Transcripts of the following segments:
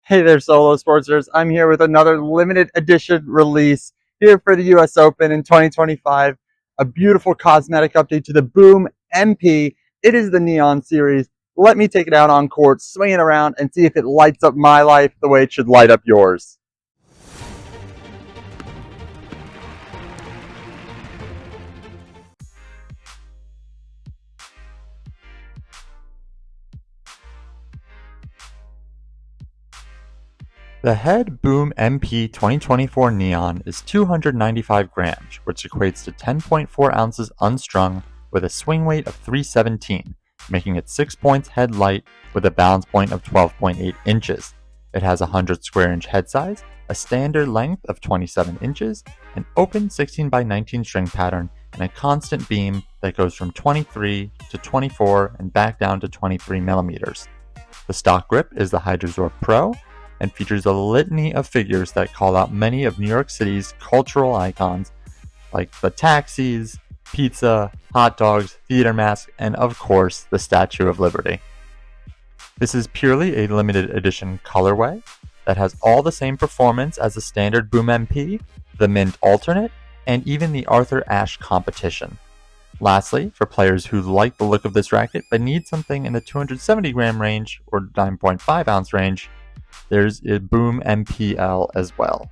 Hey there, Solow Sportsers. I'm here with another limited edition release here for the US Open in 2025. A beautiful cosmetic update to the Boom MP. It is the Neon series. Let me take it out on court, swing it around, and see if it lights up my life the way it should light up yours. The Head Boom MP 2024 Neon is 295 grams, which equates to 10.4 ounces unstrung with a swing weight of 317, making it 6 points head light with a balance point of 12.8 inches. It has a 100 square inch head size, a standard length of 27 inches, an open 16 by 19 string pattern, and a constant beam that goes from 23 to 24 and back down to 23 millimeters. The stock grip is the Hydrosorb Pro, and features a litany of figures that call out many of New York City's cultural icons like the taxis, pizza, hot dogs, theater masks, and of course, the Statue of Liberty. This is purely a limited edition colorway that has all the same performance as the standard Boom MP, the Mint Alternate, and even the Arthur Ashe Competition. Lastly, for players who like the look of this racket but need something in the 270 gram range or 9.5 ounce range, there's a Boom MPL as well.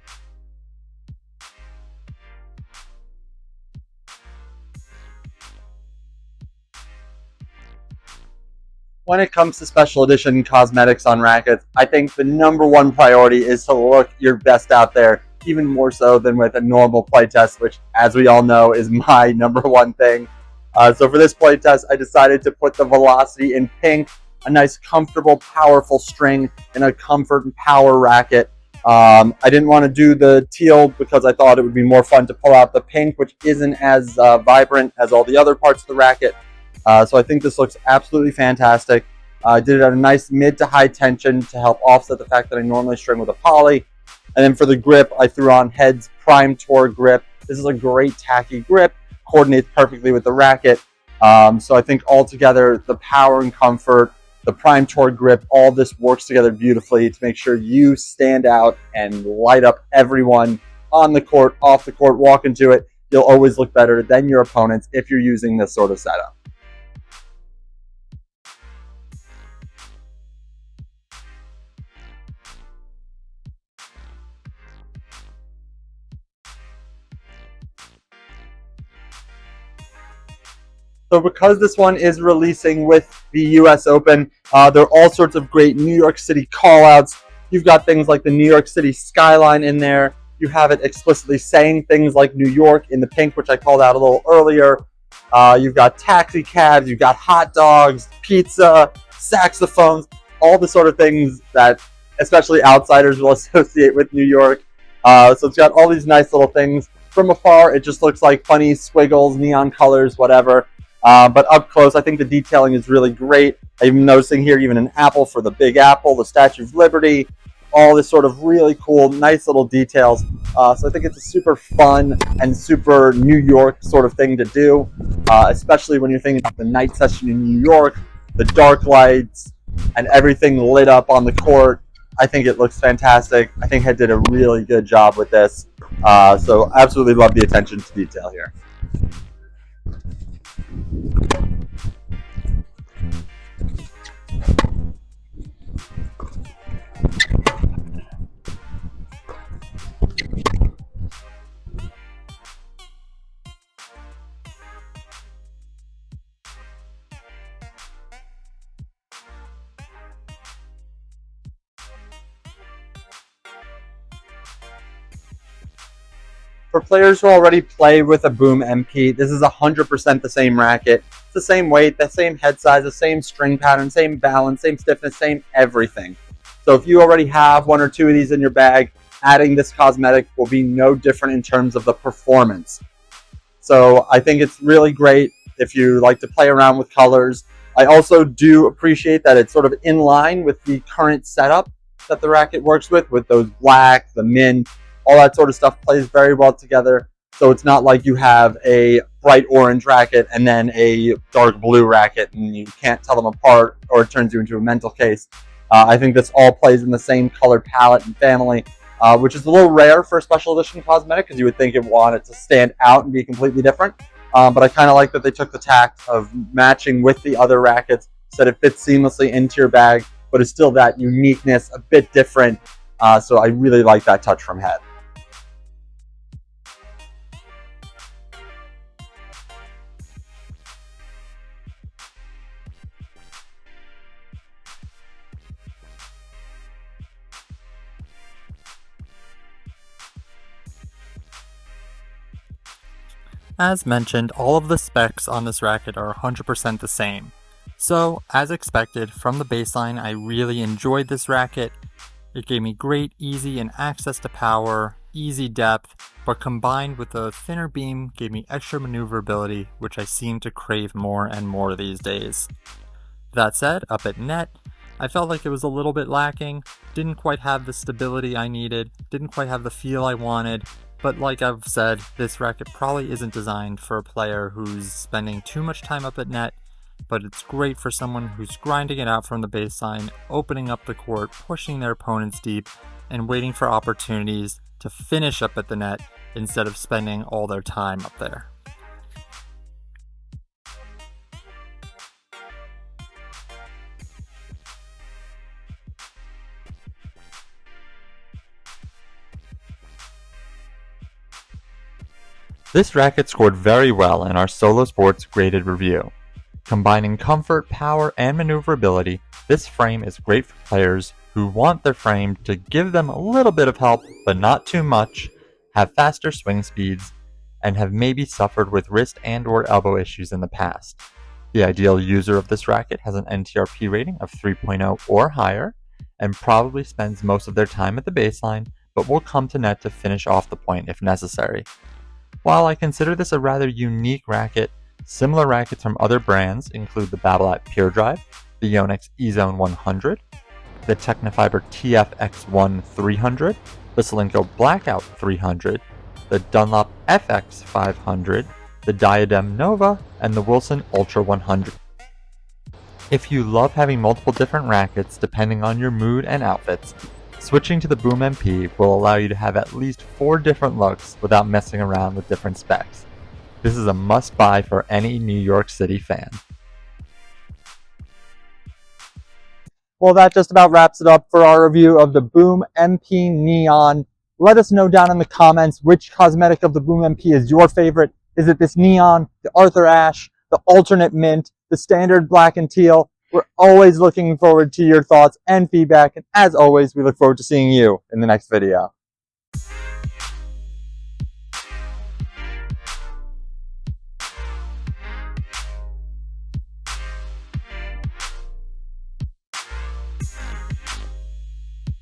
When it comes to special edition cosmetics on rackets, I think the number one priority is to look your best out there, even more so than with a normal playtest, which, as we all know, is my number one thing. So for this playtest, I decided to put the Velocity in pink, a nice, comfortable, powerful string, and a comfort and power racket. I didn't want to do the teal because I thought it would be more fun to pull out the pink, which isn't as vibrant as all the other parts of the racket. So I think this looks absolutely fantastic. I did it at a nice mid to high tension to help offset the fact that I normally string with a poly. And then for the grip, I threw on Head's Prime Tour grip. This is a great tacky grip, coordinates perfectly with the racket. So I think altogether, the power and comfort, the Prime Tour grip, all this works together beautifully to make sure you stand out and light up everyone on the court, off the court, walk into it. You'll always look better than your opponents if you're using this sort of setup. So because this one is releasing with the US Open, there are all sorts of great New York City callouts. You've got things like the New York City skyline in there. You have it explicitly saying things like New York in the pink, which I called out a little earlier. You've got taxi cabs, you've got hot dogs, pizza, saxophones, all the sort of things that especially outsiders will associate with New York. So it's got all these nice little things. From afar, it just looks like funny squiggles, neon colors, whatever. But up close, I think the detailing is really great. I'm noticing here even an apple for the Big Apple, the Statue of Liberty, all this sort of really cool, nice little details. So I think it's a super fun and super New York sort of thing to do, especially when you're thinking about the night session in New York, the dark lights, and everything lit up on the court. I think it looks fantastic. I think Head did a really good job with this. So absolutely love the attention to detail here. For players who already play with a Boom MP, this is 100% the same racket. It's the same weight, the same head size, the same string pattern, same balance, same stiffness, same everything. So if you already have one or two of these in your bag, adding this cosmetic will be no different in terms of the performance. So I think it's really great if you like to play around with colors. I also do appreciate that it's sort of in line with the current setup that the racket works with those black, the mint, all that sort of stuff plays very well together. So it's not like you have a bright orange racket and then a dark blue racket and you can't tell them apart, or it turns you into a mental case. I think this all plays in the same color palette and family, which is a little rare for a special edition cosmetic because you would think it wanted to stand out and be completely different. But I kind of like that they took the tact of matching with the other rackets so that it fits seamlessly into your bag, but it's still that uniqueness, a bit different. So I really like that touch from Head. As mentioned, all of the specs on this racket are 100% the same. So, as expected, from the baseline, I really enjoyed this racket. It gave me great, easy, and access to power, easy depth, but combined with a thinner beam gave me extra maneuverability, which I seem to crave more and more these days. That said, up at net, I felt like it was a little bit lacking, didn't quite have the stability I needed, didn't quite have the feel I wanted, but like I've said, this racket probably isn't designed for a player who's spending too much time up at net, but it's great for someone who's grinding it out from the baseline, opening up the court, pushing their opponents deep, and waiting for opportunities to finish up at the net instead of spending all their time up there. This racket scored very well in our Solow Sports graded review. Combining comfort, power, and maneuverability, this frame is great for players who want their frame to give them a little bit of help, but not too much, have faster swing speeds, and have maybe suffered with wrist and or elbow issues in the past. The ideal user of this racket has an NTRP rating of 3.0 or higher, and probably spends most of their time at the baseline, but will come to net to finish off the point if necessary. While I consider this a rather unique racket, similar rackets from other brands include the Babolat Pure Drive, the Yonex E-Zone 100, the Technofiber TF-X1 300, the Solinco Blackout 300, the Dunlop FX 500, the Diadem Nova, and the Wilson Ultra 100. If you love having multiple different rackets depending on your mood and outfits, switching to the Boom MP will allow you to have at least 4 different looks without messing around with different specs. This is a must-buy for any New York City fan. Well, that just about wraps it up for our review of the Boom MP Neon. Let us know down in the comments which cosmetic of the Boom MP is your favorite. Is it this neon, the Arthur Ashe, the alternate mint, the standard black and teal? We're always looking forward to your thoughts and feedback. And as always, we look forward to seeing you in the next video.